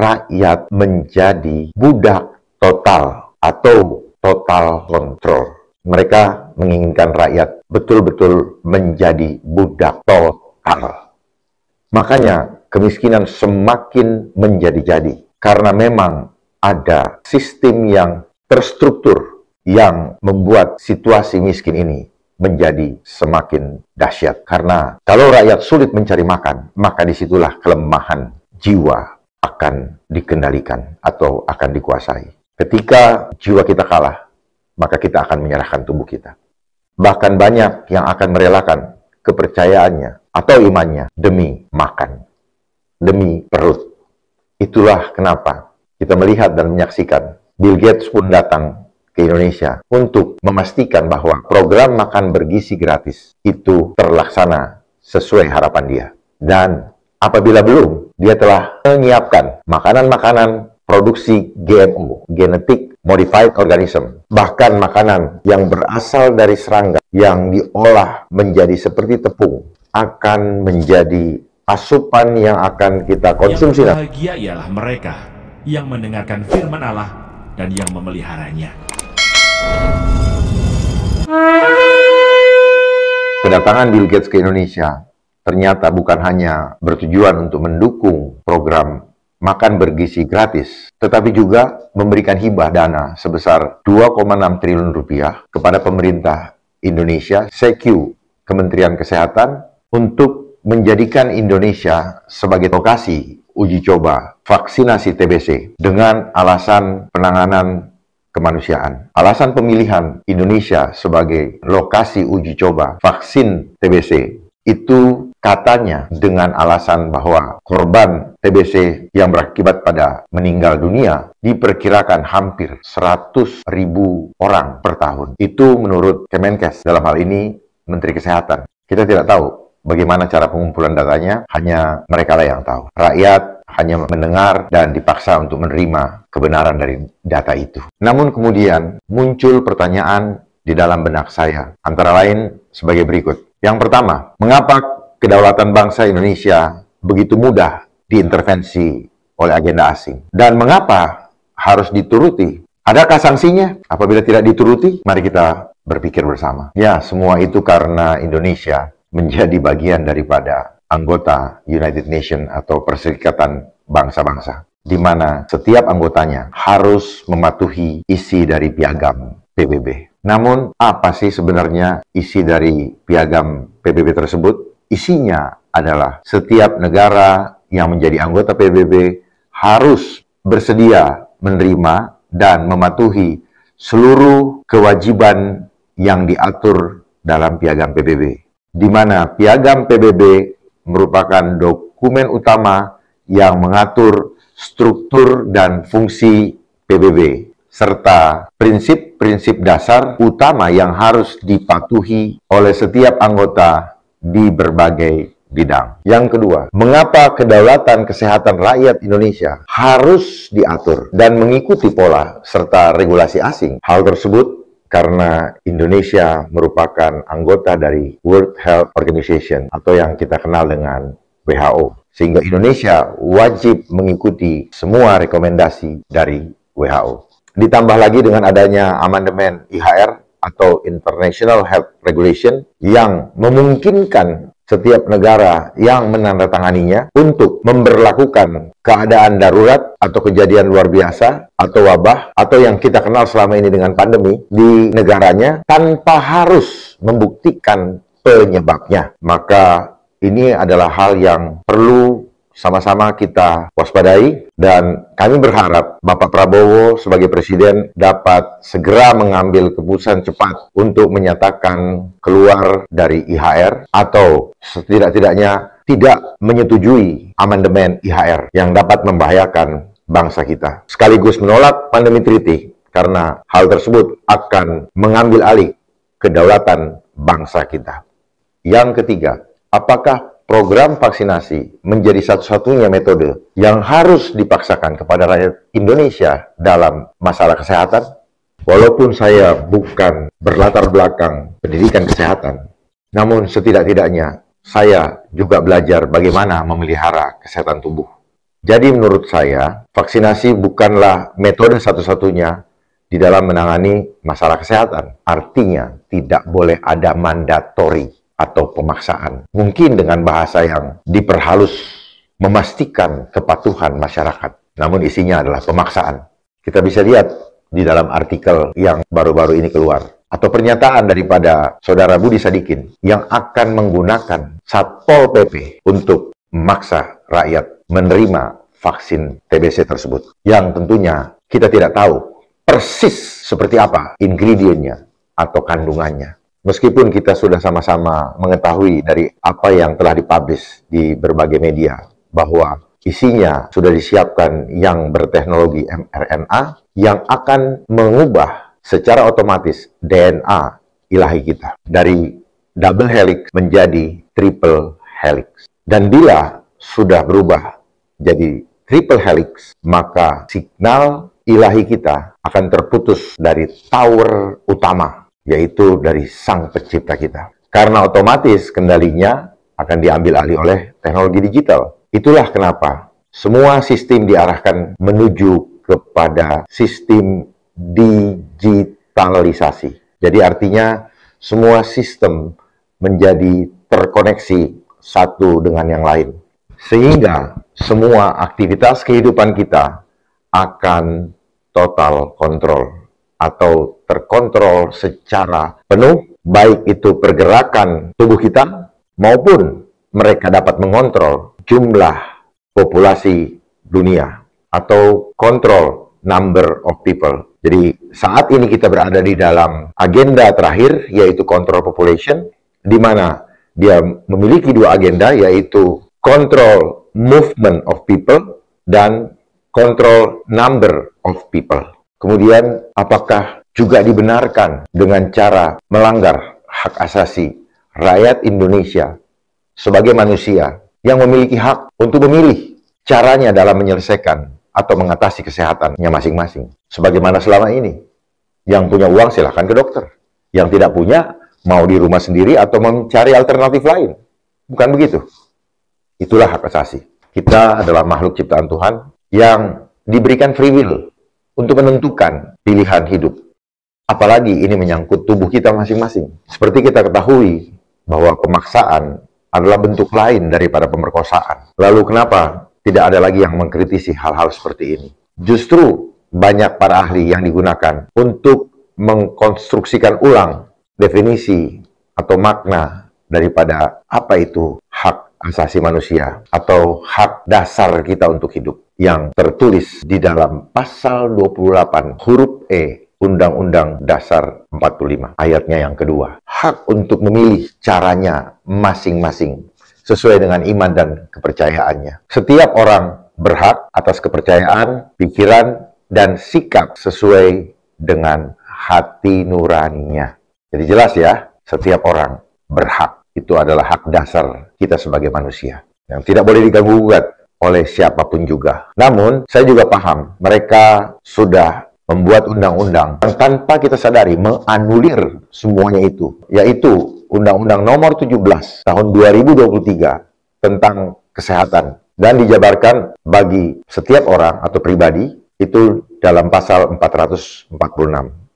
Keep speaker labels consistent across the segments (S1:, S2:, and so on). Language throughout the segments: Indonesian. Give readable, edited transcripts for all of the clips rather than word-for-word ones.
S1: rakyat menjadi budak total atau total kontrol. Mereka menginginkan rakyat betul-betul menjadi budak total. Makanya kemiskinan semakin menjadi-jadi. Karena memang ada sistem yang terstruktur yang membuat situasi miskin ini menjadi semakin dahsyat. Karena kalau rakyat sulit mencari makan, maka disitulah kelemahan jiwa akan dikendalikan atau akan dikuasai. Ketika jiwa kita kalah, maka kita akan menyerahkan tubuh kita. Bahkan banyak yang akan merelakan kepercayaannya atau imannya demi makan, demi perut. Itulah kenapa kita melihat dan menyaksikan Bill Gates pun datang ke Indonesia untuk memastikan bahwa program makan bergizi gratis itu terlaksana sesuai harapan dia. Dan apabila belum, dia telah menyiapkan makanan-makanan produksi GMO, Genetic Modified Organism, bahkan makanan yang berasal dari serangga yang diolah menjadi seperti tepung akan menjadi asupan yang akan kita konsumsi.
S2: Yang bahagia ialah mereka yang mendengarkan firman Allah dan yang memeliharanya.
S1: Kedatangan Bill Gates ke Indonesia ternyata bukan hanya bertujuan untuk mendukung program makan bergizi gratis, tetapi juga memberikan hibah dana sebesar 2,6 triliun rupiah kepada pemerintah Indonesia, CQ, Kementerian Kesehatan, untuk menjadikan Indonesia sebagai lokasi uji coba vaksinasi TBC dengan alasan penanganan kemanusiaan. Alasan pemilihan Indonesia sebagai lokasi uji coba vaksin TBC itu katanya dengan alasan bahwa korban TBC yang berakibat pada meninggal dunia diperkirakan hampir 100.000 orang per tahun. Itu menurut Kemenkes, dalam hal ini Menteri Kesehatan. Kita tidak tahu bagaimana cara pengumpulan datanya, hanya mereka lah yang tahu. Rakyat hanya mendengar dan dipaksa untuk menerima kebenaran dari data itu. Namun kemudian muncul pertanyaan di dalam benak saya, antara lain sebagai berikut. Yang pertama, mengapa kedaulatan bangsa Indonesia begitu mudah diintervensi oleh agenda asing? Dan mengapa harus dituruti? Adakah sanksinya? Apabila tidak dituruti, mari kita berpikir bersama. Ya, semua itu karena Indonesia menjadi bagian daripada anggota United Nations atau Perserikatan Bangsa-Bangsa, di mana setiap anggotanya harus mematuhi isi dari piagam PBB. Namun, apa sih sebenarnya isi dari piagam PBB tersebut? Isinya adalah setiap negara yang menjadi anggota PBB harus bersedia menerima dan mematuhi seluruh kewajiban yang diatur dalam piagam PBB. Di mana piagam PBB merupakan dokumen utama yang mengatur struktur dan fungsi PBB, serta prinsip-prinsip dasar utama yang harus dipatuhi oleh setiap anggota di berbagai bidang. Yang kedua, mengapa kedaulatan kesehatan rakyat Indonesia harus diatur dan mengikuti pola serta regulasi asing? Hal tersebut karena Indonesia merupakan anggota dari World Health Organization atau yang kita kenal dengan WHO. Sehingga Indonesia wajib mengikuti semua rekomendasi dari WHO. Ditambah lagi dengan adanya amandemen IHR atau International Health Regulation yang memungkinkan setiap negara yang menandatanganinya untuk memberlakukan keadaan darurat atau kejadian luar biasa atau wabah atau yang kita kenal selama ini dengan pandemi di negaranya tanpa harus membuktikan penyebabnya. Maka ini adalah hal yang perlu sama-sama kita waspadai, dan kami berharap Bapak Prabowo sebagai Presiden dapat segera mengambil keputusan cepat untuk menyatakan keluar dari IHR atau setidak-tidaknya tidak menyetujui amandemen IHR yang dapat membahayakan bangsa kita. Sekaligus menolak pandemi treaty karena hal tersebut akan mengambil alih kedaulatan bangsa kita. Yang ketiga, apakah program vaksinasi menjadi satu-satunya metode yang harus dipaksakan kepada rakyat Indonesia dalam masalah kesehatan? Walaupun saya bukan berlatar belakang pendidikan kesehatan, namun setidak-tidaknya saya juga belajar bagaimana memelihara kesehatan tubuh. Jadi menurut saya, vaksinasi bukanlah metode satu-satunya di dalam menangani masalah kesehatan. Artinya, tidak boleh ada mandatori atau pemaksaan. Mungkin dengan bahasa yang diperhalus, memastikan kepatuhan masyarakat. Namun isinya adalah pemaksaan. Kita bisa lihat di dalam artikel yang baru-baru ini keluar. Atau pernyataan daripada Saudara Budi Sadikin yang akan menggunakan Satpol PP untuk memaksa rakyat menerima vaksin TBC tersebut. Yang tentunya kita tidak tahu persis seperti apa ingredientnya atau kandungannya. Meskipun kita sudah sama-sama mengetahui dari apa yang telah dipublish di berbagai media, bahwa isinya sudah disiapkan yang berteknologi mRNA yang akan mengubah secara otomatis DNA ilahi kita dari double helix menjadi triple helix. Dan bila sudah berubah jadi triple helix, maka signal ilahi kita akan terputus dari tower utama, yaitu dari Sang Pencipta kita. Karena otomatis kendalinya akan diambil alih oleh teknologi digital. Itulah kenapa semua sistem diarahkan menuju kepada sistem digitalisasi. Jadi artinya semua sistem menjadi terkoneksi satu dengan yang lain. Sehingga semua aktivitas kehidupan kita akan total kontrol atau terkontrol secara penuh, baik itu pergerakan tubuh kita maupun mereka dapat mengontrol jumlah populasi dunia atau kontrol number of people. Jadi saat ini kita berada di dalam agenda terakhir, yaitu control population, di mana dia memiliki dua agenda, yaitu control movement of people dan control number of people. Kemudian, apakah juga dibenarkan dengan cara melanggar hak asasi rakyat Indonesia sebagai manusia yang memiliki hak untuk memilih caranya dalam menyelesaikan atau mengatasi kesehatannya masing-masing. Sebagaimana selama ini, yang punya uang silahkan ke dokter. Yang tidak punya, mau di rumah sendiri atau mencari alternatif lain. Bukan begitu. Itulah hak asasi. Kita adalah makhluk ciptaan Tuhan yang diberikan free will untuk menentukan pilihan hidup. Apalagi ini menyangkut tubuh kita masing-masing. Seperti kita ketahui bahwa pemaksaan adalah bentuk lain daripada pemerkosaan. Lalu kenapa tidak ada lagi yang mengkritisi hal-hal seperti ini? Justru banyak para ahli yang digunakan untuk mengkonstruksikan ulang definisi atau makna daripada apa itu hak asasi manusia atau hak dasar kita untuk hidup yang tertulis di dalam pasal 28 huruf E Undang-Undang Dasar 45 ayatnya yang kedua. Hak untuk memilih caranya masing-masing sesuai dengan iman dan kepercayaannya. Setiap orang berhak atas kepercayaan, pikiran, dan sikap sesuai dengan hati nuraninya. Jadi jelas ya, setiap orang berhak. Itu adalah hak dasar kita sebagai manusia yang tidak boleh diganggu-gugat oleh siapapun juga. Namun, saya juga paham mereka sudah membuat undang-undang yang tanpa kita sadari menganulir semuanya itu, yaitu Undang-Undang Nomor 17 Tahun 2023 tentang kesehatan dan dijabarkan bagi setiap orang atau pribadi itu dalam pasal 446.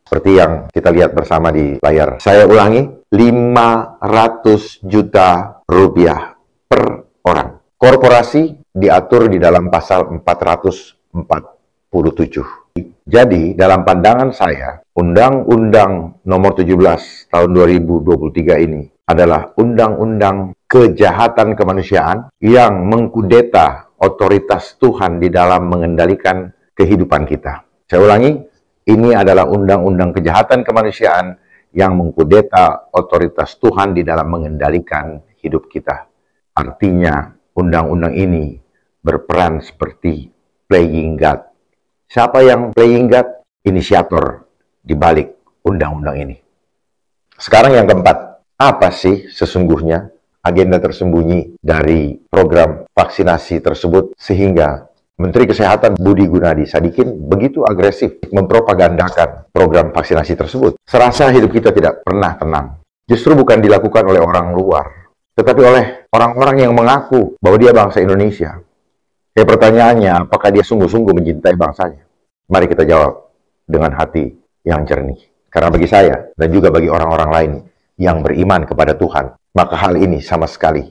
S1: Seperti yang kita lihat bersama di layar. Saya ulangi, 500 juta rupiah per orang. Korporasi diatur di dalam pasal 447. Jadi, dalam pandangan saya, Undang-Undang Nomor 17 Tahun 2023 ini adalah undang-undang kejahatan kemanusiaan yang mengkudeta otoritas Tuhan di dalam mengendalikan kehidupan kita. Saya ulangi, ini adalah undang-undang kejahatan kemanusiaan yang mengkudeta otoritas Tuhan di dalam mengendalikan hidup kita. Artinya, undang-undang ini berperan seperti playing God. Siapa yang playing God? Inisiator di balik undang-undang ini. Sekarang yang keempat, apa sih sesungguhnya agenda tersembunyi dari program vaksinasi tersebut sehingga Menteri Kesehatan Budi Gunadi Sadikin begitu agresif mempropagandakan program vaksinasi tersebut? Serasa hidup kita tidak pernah tenang. Justru bukan dilakukan oleh orang luar, tetapi oleh orang-orang yang mengaku bahwa dia bangsa Indonesia. Pertanyaannya, apakah dia sungguh-sungguh mencintai bangsanya? Mari kita jawab dengan hati yang jernih. Karena bagi saya, dan juga bagi orang-orang lain yang beriman kepada Tuhan, maka hal ini sama sekali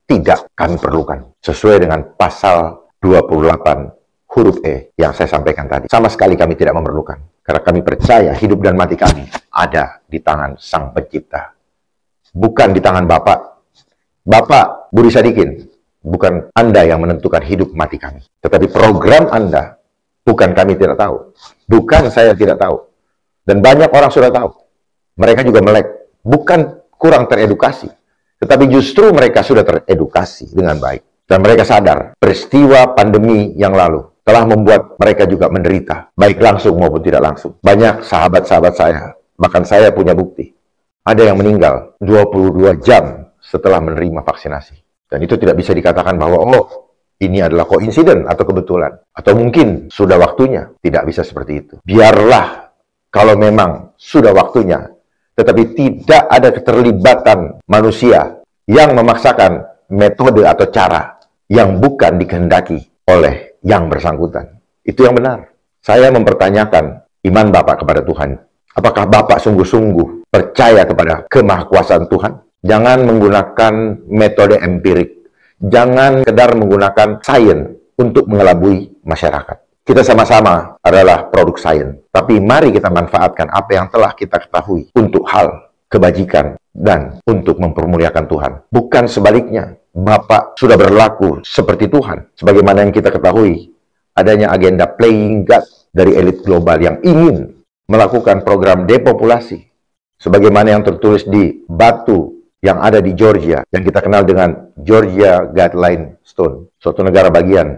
S1: tidak kami perlukan. Sesuai dengan pasal 28 huruf E yang saya sampaikan tadi. Sama sekali kami tidak memerlukan. Karena kami percaya hidup dan mati kami ada di tangan Sang Pencipta. Bukan di tangan Bapak. Bapak Budi Sadikin, bukan Anda yang menentukan hidup mati kami. Tetapi program Anda, bukan kami tidak tahu. Bukan saya tidak tahu. Dan banyak orang sudah tahu. Mereka juga melek. Bukan kurang teredukasi. Tetapi justru mereka sudah teredukasi dengan baik. Dan mereka sadar peristiwa pandemi yang lalu telah membuat mereka juga menderita. Baik langsung maupun tidak langsung. Banyak sahabat-sahabat saya, bahkan saya punya bukti. Ada yang meninggal 22 jam setelah menerima vaksinasi. Dan itu tidak bisa dikatakan bahwa, ini adalah koinsiden atau kebetulan. Atau mungkin sudah waktunya. Tidak bisa seperti itu. Biarlah kalau memang sudah waktunya. Tetapi tidak ada keterlibatan manusia yang memaksakan metode atau cara yang bukan dikehendaki oleh yang bersangkutan. Itu yang benar. Saya mempertanyakan iman Bapak kepada Tuhan. Apakah Bapak sungguh-sungguh percaya kepada kemahkuasaan Tuhan? Jangan menggunakan metode empirik. Jangan sekedar menggunakan sains untuk mengelabui masyarakat. Kita sama-sama adalah produk sains. Tapi mari kita manfaatkan apa yang telah kita ketahui untuk hal kebajikan dan untuk mempermuliakan Tuhan. Bukan sebaliknya. Bapak sudah berlaku seperti Tuhan. Sebagaimana yang kita ketahui, adanya agenda playing God dari elit global yang ingin melakukan program depopulasi. Sebagaimana yang tertulis di batu yang ada di Georgia, yang kita kenal dengan Georgia Guideline Stone, suatu negara bagian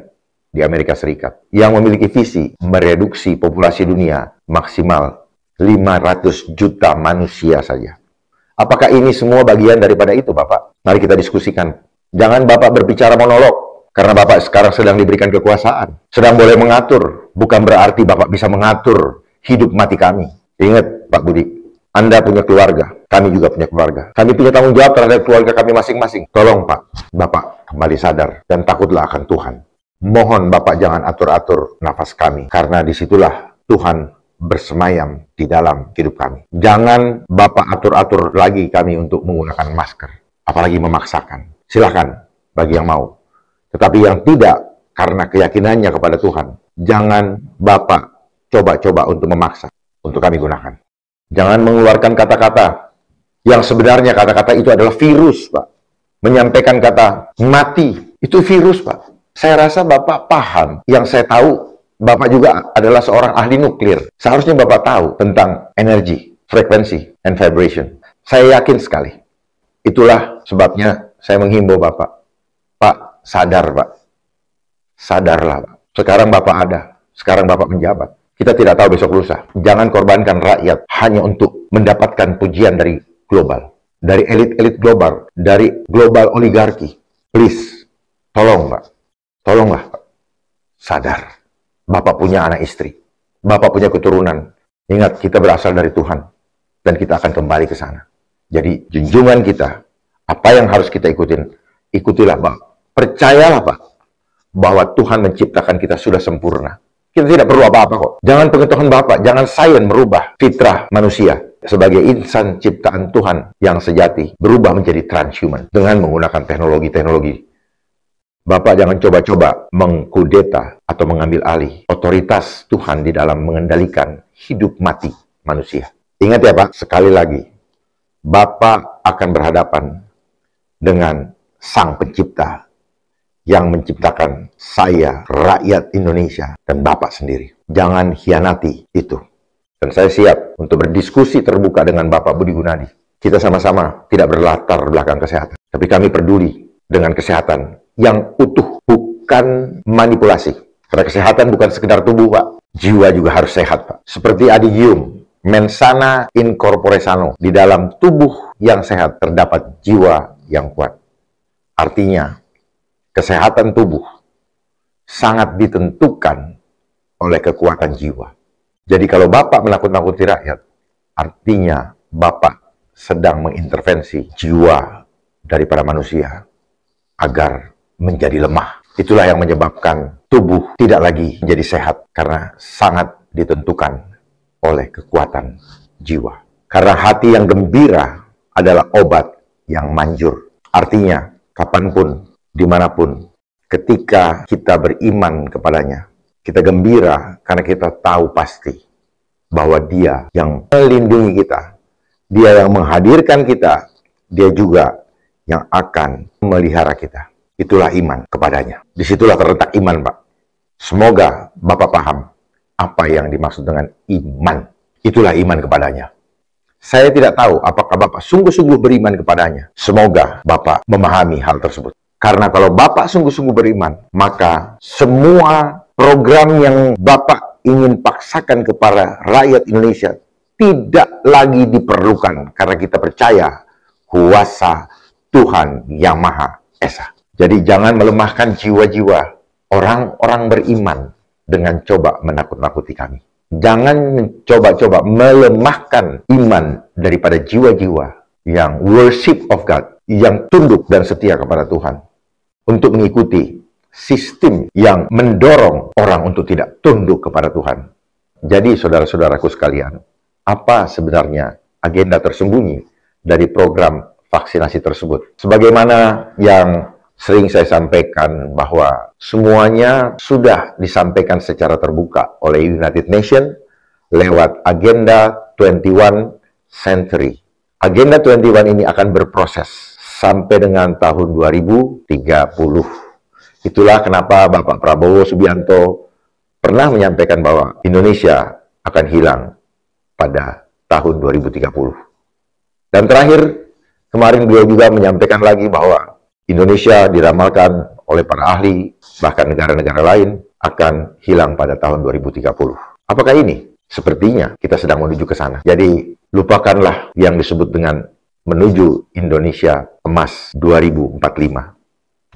S1: di Amerika Serikat, yang memiliki visi mereduksi populasi dunia maksimal 500 juta manusia saja. Apakah ini semua bagian daripada itu, Bapak? Mari kita diskusikan. Jangan Bapak berbicara monolog, karena Bapak sekarang sedang diberikan kekuasaan, sedang boleh mengatur, bukan berarti Bapak bisa mengatur hidup mati kami. Ingat, Pak Budi, Anda punya keluarga, kami juga punya keluarga. Kami punya tanggung jawab terhadap keluarga kami masing-masing. Tolong Pak, Bapak kembali sadar dan takutlah akan Tuhan. Mohon Bapak jangan atur-atur nafas kami, karena disitulah Tuhan bersemayam di dalam hidup kami. Jangan Bapak atur-atur lagi kami untuk menggunakan masker, apalagi memaksakan. Silahkan bagi yang mau. Tetapi yang tidak, karena keyakinannya kepada Tuhan, jangan Bapak coba-coba untuk memaksa untuk kami gunakan. Jangan mengeluarkan kata-kata yang sebenarnya kata-kata itu adalah virus, Pak. Menyampaikan kata mati, itu virus, Pak. Saya rasa Bapak paham. Yang saya tahu, Bapak juga adalah seorang ahli nuklir. Seharusnya Bapak tahu tentang energi, frekuensi, and vibration. Saya yakin sekali. Itulah sebabnya saya menghimbau Bapak. Pak, sadar, Pak. Sadarlah, Pak. Sekarang Bapak ada. Sekarang Bapak menjabat. Kita tidak tahu besok lusa. Jangan korbankan rakyat hanya untuk mendapatkan pujian dari global. Dari elit-elit global. Dari global oligarki. Please. Tolong, Pak. Tolonglah, Pak. Sadar. Bapak punya anak istri. Bapak punya keturunan. Ingat, kita berasal dari Tuhan. Dan kita akan kembali ke sana. Jadi, junjungan kita. Apa yang harus kita ikutin? Ikutilah, Pak. Percayalah, Pak. Bahwa Tuhan menciptakan kita sudah sempurna. Kita tidak perlu apa-apa kok. Jangan pengetahuan Bapak, jangan sains merubah fitrah manusia sebagai insan ciptaan Tuhan yang sejati, berubah menjadi transhuman dengan menggunakan teknologi-teknologi. Bapak jangan coba-coba mengkudeta atau mengambil alih otoritas Tuhan di dalam mengendalikan hidup mati manusia. Ingat ya Pak, sekali lagi, Bapak akan berhadapan dengan Sang Pencipta yang menciptakan saya, rakyat Indonesia, dan Bapak sendiri. Jangan hianati itu. Dan saya siap untuk berdiskusi terbuka dengan Bapak Budi Gunadi. Kita sama-sama tidak berlatar belakang kesehatan. Tapi kami peduli dengan kesehatan yang utuh, bukan manipulasi. Karena kesehatan bukan sekedar tubuh, Pak. Jiwa juga harus sehat, Pak. Seperti adigium, mens sana in corpore sano. Di dalam tubuh yang sehat terdapat jiwa yang kuat. Artinya, kesehatan tubuh sangat ditentukan oleh kekuatan jiwa. Jadi kalau Bapak menakut-nakuti rakyat, artinya Bapak sedang mengintervensi jiwa daripada manusia agar menjadi lemah. Itulah yang menyebabkan tubuh tidak lagi menjadi sehat karena sangat ditentukan oleh kekuatan jiwa. Karena hati yang gembira adalah obat yang manjur. Artinya, kapanpun, dimanapun, ketika kita beriman kepadanya, kita gembira karena kita tahu pasti bahwa Dia yang melindungi kita, Dia yang menghadirkan kita, Dia juga yang akan memelihara kita. Itulah iman kepadanya. Disitulah terletak iman, Pak. Semoga Bapak paham apa yang dimaksud dengan iman. Itulah iman kepadanya. Saya tidak tahu apakah Bapak sungguh-sungguh beriman kepadanya. Semoga Bapak memahami hal tersebut. Karena kalau Bapak sungguh-sungguh beriman, maka semua program yang Bapak ingin paksakan kepada rakyat Indonesia tidak lagi diperlukan. Karena kita percaya kuasa Tuhan Yang Maha Esa. Jadi jangan melemahkan jiwa-jiwa orang-orang beriman dengan coba menakut-nakuti kami. Jangan coba-coba melemahkan iman daripada jiwa-jiwa yang worship of God, yang tunduk dan setia kepada Tuhan, untuk mengikuti sistem yang mendorong orang untuk tidak tunduk kepada Tuhan. Jadi saudara-saudaraku sekalian, apa sebenarnya agenda tersembunyi dari program vaksinasi tersebut? Sebagaimana yang sering saya sampaikan bahwa semuanya sudah disampaikan secara terbuka oleh United Nations lewat Agenda 21 Century. Agenda 21 ini akan berproses sampai dengan tahun 2030. Itulah kenapa Bapak Prabowo Subianto pernah menyampaikan bahwa Indonesia akan hilang pada tahun 2030. Dan terakhir, kemarin beliau juga menyampaikan lagi bahwa Indonesia diramalkan oleh para ahli, bahkan negara-negara lain, akan hilang pada tahun 2030. Apakah ini? Sepertinya kita sedang menuju ke sana. Jadi, lupakanlah yang disebut dengan menuju Indonesia Emas 2045.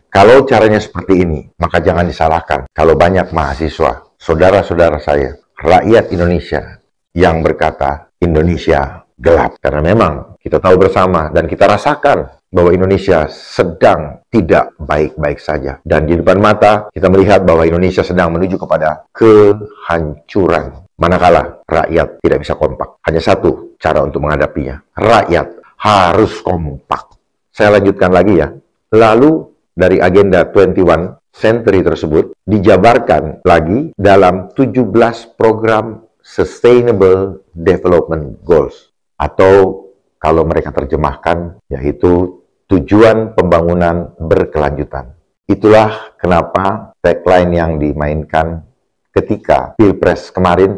S1: Kalau caranya seperti ini, maka jangan disalahkan kalau banyak mahasiswa, saudara-saudara saya, rakyat Indonesia yang berkata Indonesia gelap. Karena memang kita tahu bersama dan kita rasakan bahwa Indonesia sedang tidak baik-baik saja. Dan di depan mata kita melihat bahwa Indonesia sedang menuju kepada kehancuran. Manakala rakyat tidak bisa kompak. Hanya satu cara untuk menghadapinya. Rakyat harus kompak. Saya lanjutkan lagi ya. Lalu dari agenda 21 Century tersebut dijabarkan lagi dalam 17 program Sustainable Development Goals. Atau kalau mereka terjemahkan, yaitu tujuan pembangunan berkelanjutan. Itulah kenapa tagline yang dimainkan ketika Pilpres kemarin,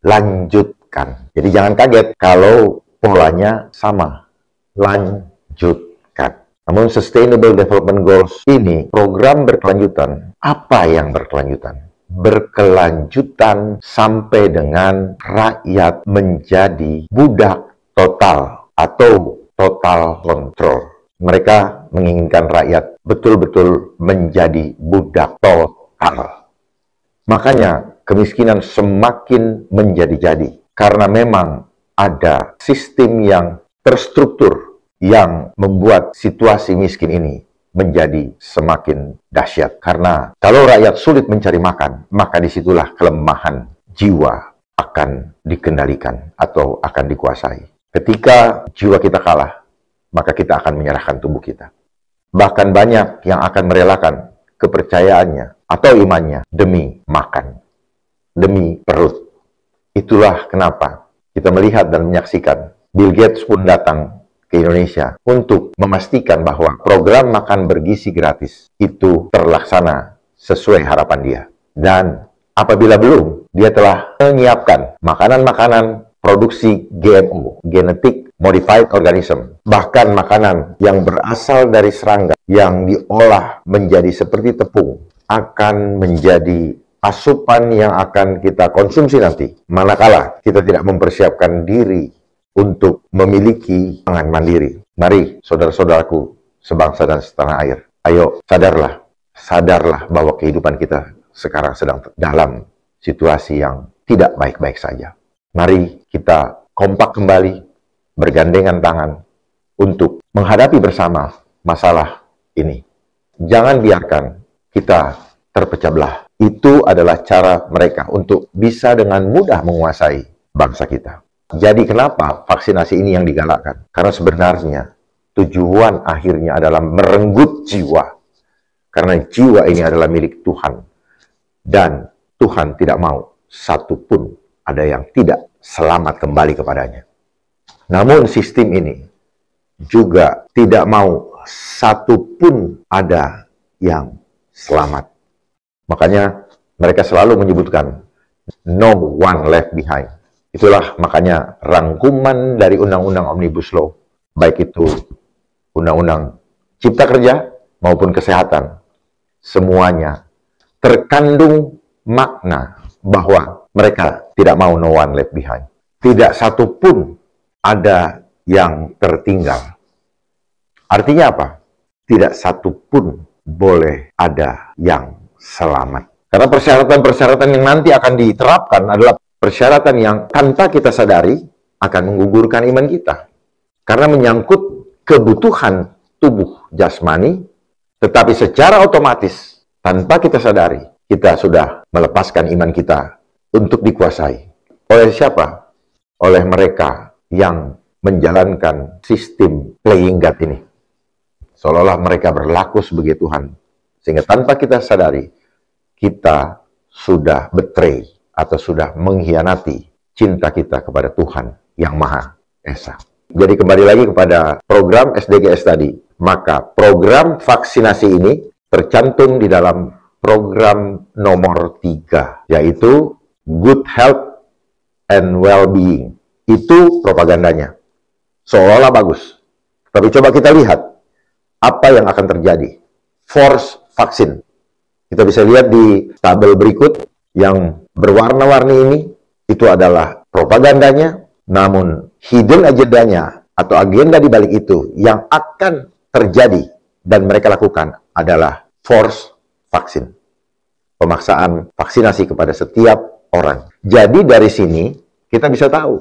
S1: lanjutkan. Jadi jangan kaget kalau polanya sama, lanjutkan. Namun Sustainable Development Goals ini program berkelanjutan. Apa yang berkelanjutan? Berkelanjutan sampai dengan rakyat menjadi budak total atau total control. Mereka menginginkan rakyat betul-betul menjadi budak total. Makanya kemiskinan semakin menjadi-jadi. Karena memang ada sistem yang terstruktur yang membuat situasi miskin ini menjadi semakin dahsyat. Karena kalau rakyat sulit mencari makan, maka disitulah kelemahan jiwa akan dikendalikan atau akan dikuasai. Ketika jiwa kita kalah, maka kita akan menyerahkan tubuh kita. Bahkan banyak yang akan merelakan kepercayaannya atau imannya demi makan, demi perut. Itulah kenapa kita melihat dan menyaksikan Bill Gates pun datang ke Indonesia untuk memastikan bahwa program makan bergizi gratis itu terlaksana sesuai harapan dia. Dan apabila belum, dia telah menyiapkan makanan-makanan produksi GMO, Genetic Modified Organism. Bahkan makanan yang berasal dari serangga yang diolah menjadi seperti tepung akan menjadi asupan yang akan kita konsumsi nanti. Manakala kita tidak mempersiapkan diri untuk memiliki pangan mandiri. Mari saudara-saudaraku sebangsa dan setanah air. Ayo sadarlah bahwa kehidupan kita sekarang sedang dalam situasi yang tidak baik-baik saja. Mari kita kompak kembali, bergandengan tangan untuk menghadapi bersama masalah ini. Jangan biarkan kita terpecah belah. Itu adalah cara mereka untuk bisa dengan mudah menguasai bangsa kita. Jadi kenapa vaksinasi ini yang digalakkan? Karena sebenarnya tujuan akhirnya adalah merenggut jiwa. Karena jiwa ini adalah milik Tuhan. Dan Tuhan tidak mau satupun ada yang tidak selamat kembali kepadanya. Namun sistem ini juga tidak mau satupun ada yang selamat. Makanya mereka selalu menyebutkan no one left behind. Itulah makanya rangkuman dari Undang-Undang Omnibus Law, baik itu Undang-Undang Cipta Kerja maupun Kesehatan, semuanya terkandung makna bahwa mereka tidak mau no one left behind. Tidak satupun ada yang tertinggal. Artinya apa? Tidak satupun boleh ada yang selamat. Karena persyaratan-persyaratan yang nanti akan diterapkan adalah persyaratan yang tanpa kita sadari akan menggugurkan iman kita. Karena menyangkut kebutuhan tubuh jasmani, tetapi secara otomatis, tanpa kita sadari, kita sudah melepaskan iman kita untuk dikuasai. Oleh siapa? Oleh mereka yang menjalankan sistem playing God ini. Seolah-olah mereka berlaku sebagai Tuhan. Sehingga tanpa kita sadari, kita sudah betray atau sudah mengkhianati cinta kita kepada Tuhan yang Maha Esa. Jadi kembali lagi kepada program SDGs tadi. Maka program vaksinasi ini tercantum di dalam program nomor 3, yaitu Good Health and Well-Being. Itu propagandanya. Seolah-olah bagus. Tapi coba kita lihat apa yang akan terjadi. Force vaksin. Kita bisa lihat di tabel berikut yang berwarna-warni ini, itu adalah propagandanya, namun hidden agendanya atau agenda di balik itu yang akan terjadi dan mereka lakukan adalah force vaksin. Pemaksaan vaksinasi kepada setiap orang. Jadi dari sini kita bisa tahu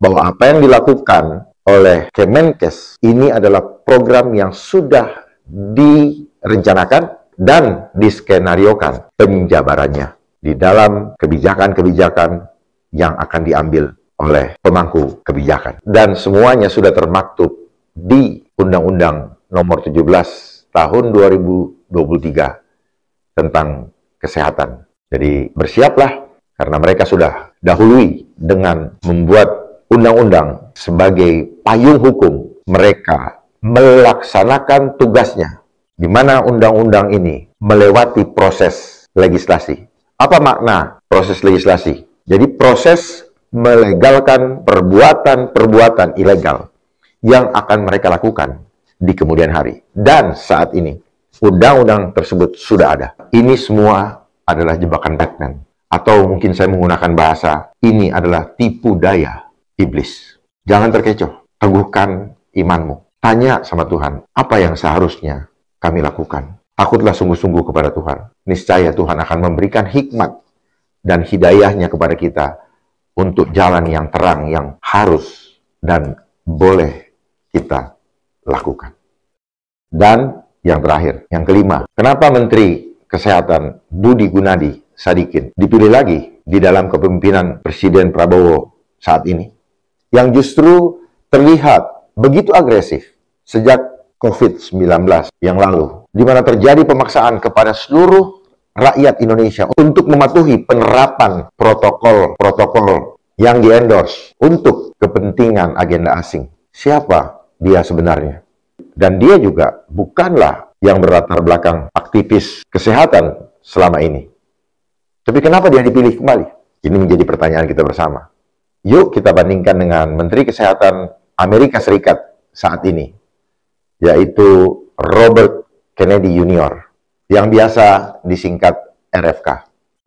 S1: bahwa apa yang dilakukan oleh Kemenkes ini adalah program yang sudah direncanakan dan diskenariokan penjabarannya di dalam kebijakan-kebijakan yang akan diambil oleh pemangku kebijakan. Dan semuanya sudah termaktub di Undang-Undang Nomor 17 Tahun 2023 tentang kesehatan. Jadi bersiaplah karena mereka sudah dahului dengan membuat undang-undang sebagai payung hukum. Mereka melaksanakan tugasnya di mana undang-undang ini melewati proses legislasi. Apa makna proses legislasi? Jadi proses melegalkan perbuatan-perbuatan ilegal yang akan mereka lakukan di kemudian hari. Dan saat ini, undang-undang tersebut sudah ada. Ini semua adalah jebakan Batman. Atau mungkin saya menggunakan bahasa, ini adalah tipu daya iblis. Jangan terkecoh, teguhkan imanmu. Tanya sama Tuhan, apa yang seharusnya kami lakukan? Takutlah sungguh-sungguh kepada Tuhan. Niscaya Tuhan akan memberikan hikmat dan hidayahnya kepada kita untuk jalan yang terang, yang harus dan boleh kita lakukan. Dan yang terakhir, yang kelima, kenapa Menteri Kesehatan Budi Gunadi Sadikin dipilih lagi di dalam kepemimpinan Presiden Prabowo saat ini, yang justru terlihat begitu agresif sejak COVID-19 yang lalu, di mana terjadi pemaksaan kepada seluruh rakyat Indonesia untuk mematuhi penerapan protokol-protokol yang di-endorse untuk kepentingan agenda asing. Siapa dia sebenarnya? Dan dia juga bukanlah yang berlatar belakang aktivis kesehatan selama ini. Tapi kenapa dia dipilih kembali? Ini menjadi pertanyaan kita bersama. Yuk kita bandingkan dengan Menteri Kesehatan Amerika Serikat saat ini, yaitu Robert Kennedy Jr., yang biasa disingkat RFK,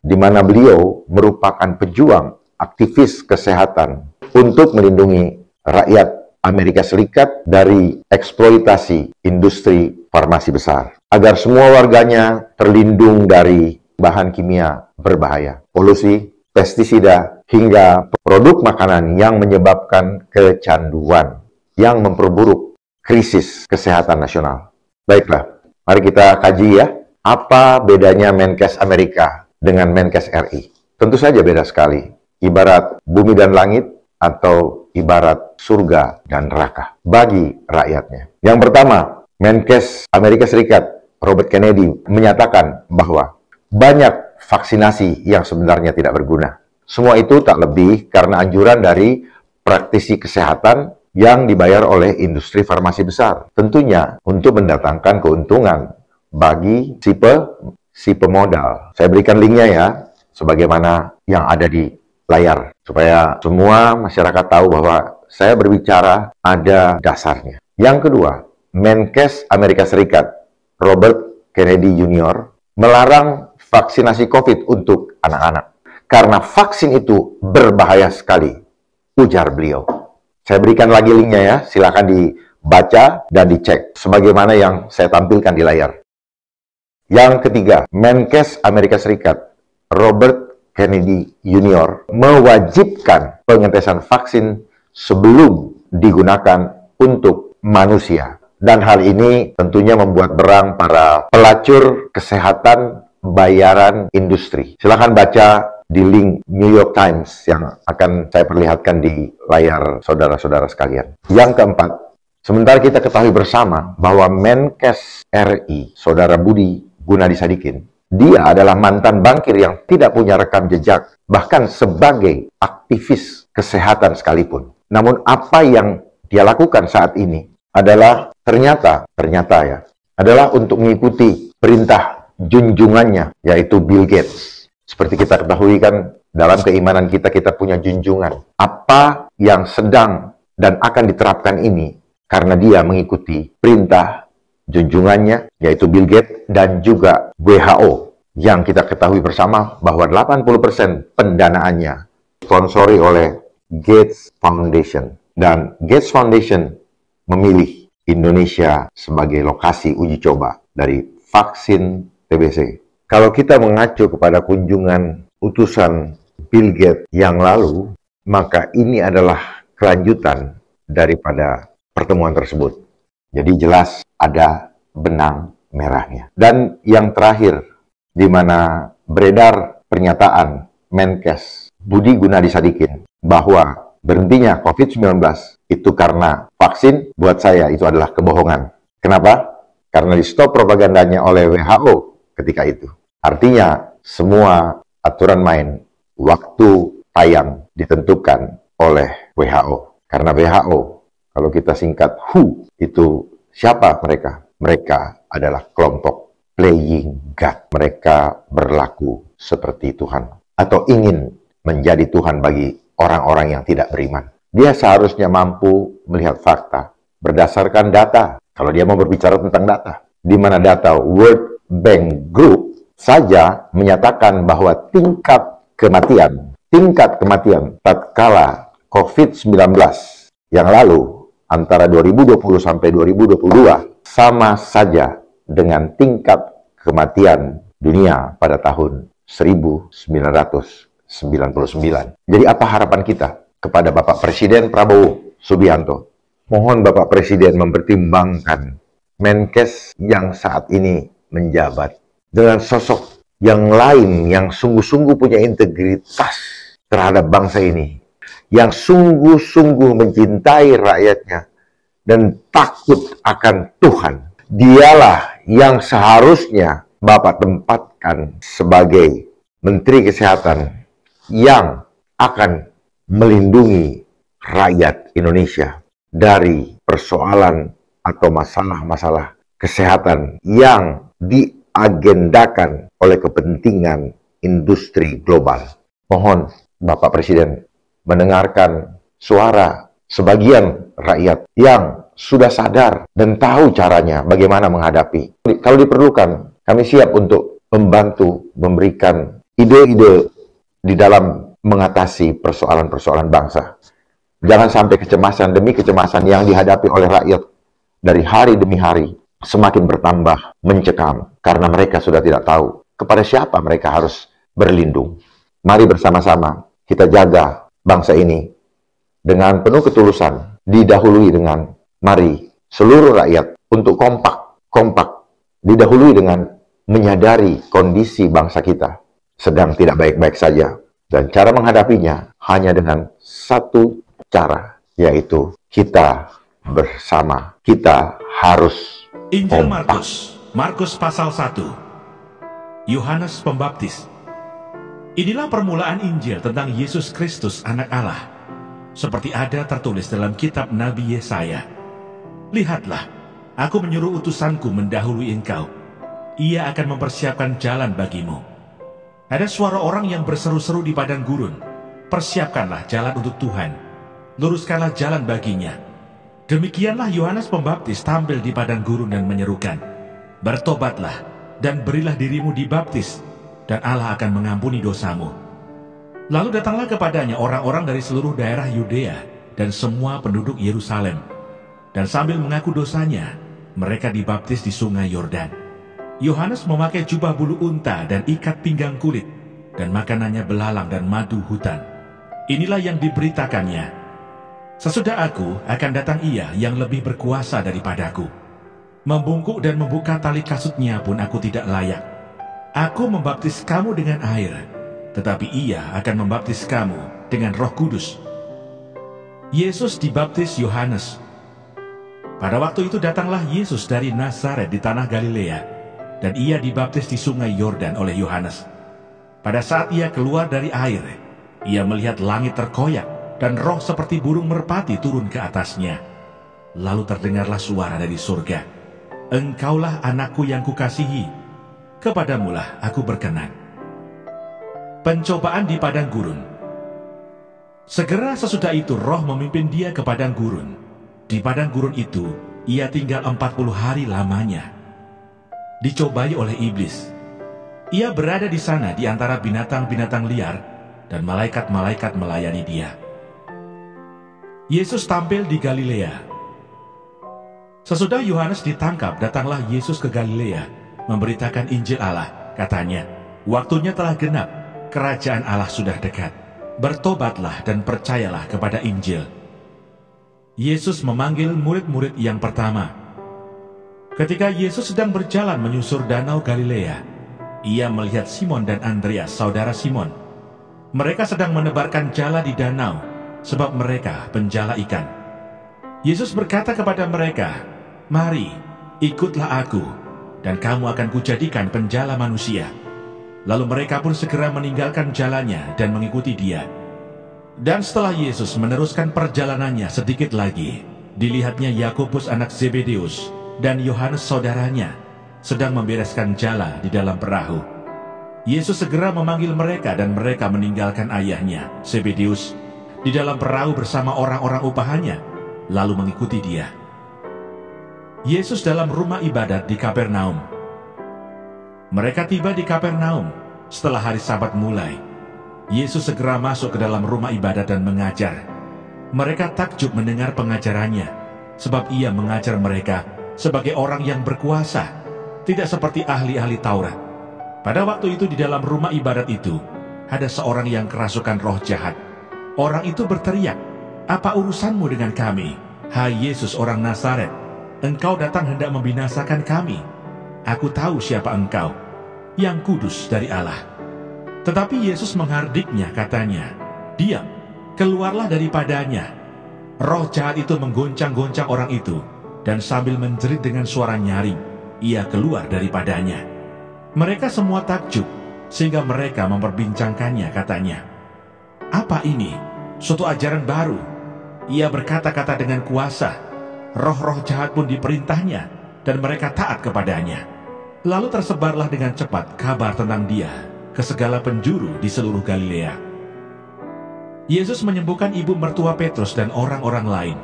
S1: di mana beliau merupakan pejuang aktivis kesehatan untuk melindungi rakyat Amerika Serikat dari eksploitasi industri farmasi besar, agar semua warganya terlindung dari bahan kimia berbahaya, polusi, pestisida, hingga produk makanan yang menyebabkan kecanduan, yang memperburuk krisis kesehatan nasional. Baiklah, mari kita kaji ya, Apa bedanya Menkes Amerika dengan Menkes RI? Tentu saja beda sekali. Ibarat bumi dan langit atau ibarat surga dan neraka bagi rakyatnya. Yang pertama, Menkes Amerika Serikat Robert Kennedy menyatakan bahwa banyak vaksinasi yang sebenarnya tidak berguna. Semua itu tak lebih karena anjuran dari praktisi kesehatan yang dibayar oleh industri farmasi besar. Tentunya untuk mendatangkan keuntungan bagi si pemodal. Saya berikan linknya ya, sebagaimana yang ada di layar, supaya semua masyarakat tahu bahwa saya berbicara ada dasarnya. Yang kedua, Menkes Amerika Serikat Robert Kennedy Jr. melarang vaksinasi COVID untuk anak-anak. Karena vaksin itu berbahaya sekali, ujar beliau. Saya berikan lagi linknya ya, silakan dibaca dan dicek, sebagaimana yang saya tampilkan di layar. Yang ketiga, Menkes Amerika Serikat Robert Kennedy Jr. mewajibkan pengetesan vaksin sebelum digunakan untuk manusia. Dan hal ini tentunya membuat berang para pelacur kesehatan bayaran industri. Silahkan baca di link New York Times yang akan saya perlihatkan di layar saudara-saudara sekalian. Yang keempat, sementara kita ketahui bersama bahwa Menkes RI, Saudara Budi Gunadisadikin, dia adalah mantan bankir yang tidak punya rekam jejak, bahkan sebagai aktivis kesehatan sekalipun. Namun apa yang dia lakukan saat ini adalah ternyata ya, adalah untuk mengikuti perintah junjungannya, yaitu Bill Gates. Seperti kita ketahui kan, dalam keimanan kita punya junjungan. Apa yang sedang dan akan diterapkan ini, karena dia mengikuti perintah junjungannya, yaitu Bill Gates dan juga WHO, yang kita ketahui bersama bahwa 80% pendanaannya sponsori oleh Gates Foundation. Dan Gates Foundation memilih Indonesia sebagai lokasi uji coba dari vaksin TBC. Kalau kita mengacu kepada kunjungan utusan Bill Gates yang lalu, maka ini adalah kelanjutan daripada pertemuan tersebut. Jadi jelas ada benang merahnya. Dan yang terakhir, di mana beredar pernyataan Menkes Budi Gunadisadikin bahwa berhentinya COVID-19 itu karena vaksin, buat saya itu adalah kebohongan. Kenapa? Karena di stop propagandanya oleh WHO ketika itu. Artinya semua aturan main, waktu tayang ditentukan oleh WHO. Karena WHO, kalau kita singkat WHO, itu siapa mereka? Mereka adalah kelompok playing God. Mereka berlaku seperti Tuhan. Atau ingin menjadi Tuhan bagi orang-orang yang tidak beriman. Dia seharusnya mampu melihat fakta berdasarkan data. Kalau dia mau berbicara tentang data, di mana data World Bank Group saja menyatakan bahwa tingkat kematian tatkala COVID-19 yang lalu antara 2020 sampai 2022 sama saja dengan tingkat kematian dunia pada tahun 1999. Jadi apa harapan kita kepada Bapak Presiden Prabowo Subianto? Mohon Bapak Presiden mempertimbangkan Menkes yang saat ini menjabat dengan sosok yang lain yang sungguh-sungguh punya integritas terhadap bangsa ini, yang sungguh-sungguh mencintai rakyatnya dan takut akan Tuhan. Dialah yang seharusnya Bapak tempatkan sebagai Menteri Kesehatan yang akan melindungi rakyat Indonesia dari persoalan atau masalah-masalah kesehatan yang diagendakan oleh kepentingan industri global. Mohon Bapak Presiden mendengarkan suara sebagian rakyat yang sudah sadar dan tahu caranya bagaimana menghadapi. Kalau diperlukan, kami siap untuk membantu memberikan ide-ide di dalam mengatasi persoalan-persoalan bangsa. Jangan sampai kecemasan demi kecemasan yang dihadapi oleh rakyat dari hari demi hari semakin bertambah mencekam karena mereka sudah tidak tahu kepada siapa mereka harus berlindung. Mari bersama-sama kita jaga bangsa ini dengan penuh ketulusan, didahului dengan mari seluruh rakyat untuk kompak, didahului dengan menyadari kondisi bangsa kita sedang tidak baik-baik saja. Dan cara menghadapinya hanya dengan satu cara, yaitu kita bersama. Kita harus
S2: Injil
S1: kompak.
S2: Markus pasal 1. Yohanes Pembaptis. Inilah permulaan Injil tentang Yesus Kristus anak Allah, seperti ada tertulis dalam kitab Nabi Yesaya. Lihatlah, aku menyuruh utusanku mendahului engkau. Ia akan mempersiapkan jalan bagimu. Ada suara orang yang berseru-seru di padang gurun, persiapkanlah jalan untuk Tuhan, luruskanlah jalan baginya. Demikianlah Yohanes Pembaptis tampil di padang gurun dan menyerukan, bertobatlah dan berilah dirimu dibaptis, dan Allah akan mengampuni dosamu. Lalu datanglah kepadanya orang-orang dari seluruh daerah Yudea dan semua penduduk Yerusalem, dan sambil mengaku dosanya, mereka dibaptis di sungai Yordan. Yohanes memakai jubah bulu unta dan ikat pinggang kulit, dan makanannya belalang dan madu hutan. Inilah yang diberitakannya, sesudah aku akan datang Ia yang lebih berkuasa daripadaku. Membungkuk dan membuka tali kasutnya pun aku tidak layak. Aku membaptis kamu dengan air, tetapi Ia akan membaptis kamu dengan Roh Kudus. Yesus dibaptis Yohanes. Pada waktu itu datanglah Yesus dari Nazaret di tanah Galilea, dan Ia dibaptis di sungai Yordan oleh Yohanes. Pada saat Ia keluar dari air, Ia melihat langit terkoyak dan roh seperti burung merpati turun ke atasnya. Lalu terdengarlah suara dari surga, Engkaulah anakku yang kukasihi, kepadamulah aku berkenan. Pencobaan di padang gurun. Segera sesudah itu roh memimpin dia ke padang gurun. Di padang gurun itu, Ia tinggal 40 hari lamanya. Dicobai oleh iblis. Ia berada di sana di antara binatang-binatang liar, dan malaikat-malaikat melayani dia. Yesus tampil di Galilea. Sesudah Yohanes ditangkap, datanglah Yesus ke Galilea, memberitakan Injil Allah. Katanya, waktunya telah genap, kerajaan Allah sudah dekat. Bertobatlah dan percayalah kepada Injil. Yesus memanggil murid-murid yang pertama. Ketika Yesus sedang berjalan menyusur danau Galilea, Ia melihat Simon dan Andreas, saudara Simon. Mereka sedang menebarkan jala di danau, sebab mereka penjala ikan. Yesus berkata kepada mereka, "Mari, ikutlah aku, dan kamu akan kujadikan penjala manusia." Lalu mereka pun segera meninggalkan jalannya dan mengikuti Dia. Dan setelah Yesus meneruskan perjalanannya sedikit lagi, dilihatnya Yakobus anak Zebedeus dan Yohanes saudaranya sedang membereskan jala di dalam perahu. Yesus segera memanggil mereka dan mereka meninggalkan ayahnya, Zebedeus, di dalam perahu bersama orang-orang upahannya, lalu mengikuti Dia. Yesus dalam rumah ibadat di Kapernaum. Mereka tiba di Kapernaum setelah hari Sabat mulai. Yesus segera masuk ke dalam rumah ibadat dan mengajar. Mereka takjub mendengar pengajarannya, sebab Ia mengajar mereka sebagai orang yang berkuasa, tidak seperti ahli-ahli Taurat. Pada waktu itu di dalam rumah ibadat itu, ada seorang yang kerasukan roh jahat. Orang itu berteriak, "Apa urusanmu dengan kami, hai Yesus orang Nazaret? Engkau datang hendak membinasakan kami. Aku tahu siapa engkau, yang kudus dari Allah." Tetapi Yesus menghardiknya, katanya, "Diam, keluarlah daripadanya." Roh jahat itu menggoncang-goncang orang itu, dan sambil menjerit dengan suara nyaring, ia keluar daripadanya. Mereka semua takjub, sehingga mereka memperbincangkannya, katanya, "Apa ini? Suatu ajaran baru. Ia berkata-kata dengan kuasa. Roh-roh jahat pun diperintahnya, dan mereka taat kepadanya." Lalu tersebarlah dengan cepat kabar tentang Dia ke segala penjuru di seluruh Galilea. Yesus menyembuhkan ibu mertua Petrus dan orang-orang lain.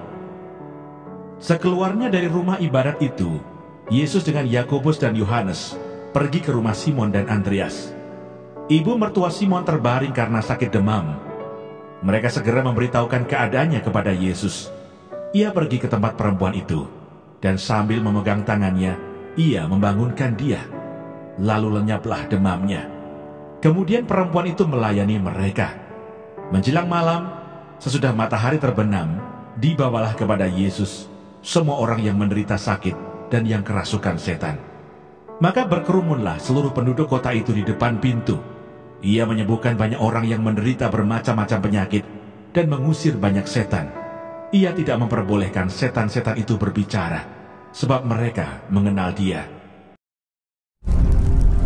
S2: Sekeluarnya dari rumah ibadat itu, Yesus dengan Yakobus dan Yohanes pergi ke rumah Simon dan Andreas. Ibu mertua Simon terbaring karena sakit demam. Mereka segera memberitahukan keadaannya kepada Yesus. Ia pergi ke tempat perempuan itu, dan sambil memegang tangannya, ia membangunkan dia. Lalu lenyaplah demamnya. Kemudian perempuan itu melayani mereka. Menjelang malam, sesudah matahari terbenam, dibawalah kepada Yesus semua orang yang menderita sakit dan yang kerasukan setan. Maka berkerumunlah seluruh penduduk kota itu di depan pintu. Ia menyembuhkan banyak orang yang menderita bermacam-macam penyakit dan mengusir banyak setan. Ia tidak memperbolehkan setan-setan itu berbicara, sebab mereka mengenal Dia.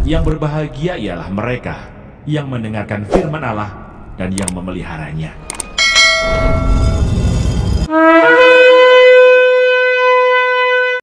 S2: Yang berbahagia ialah mereka yang mendengarkan firman Allah dan yang memeliharanya.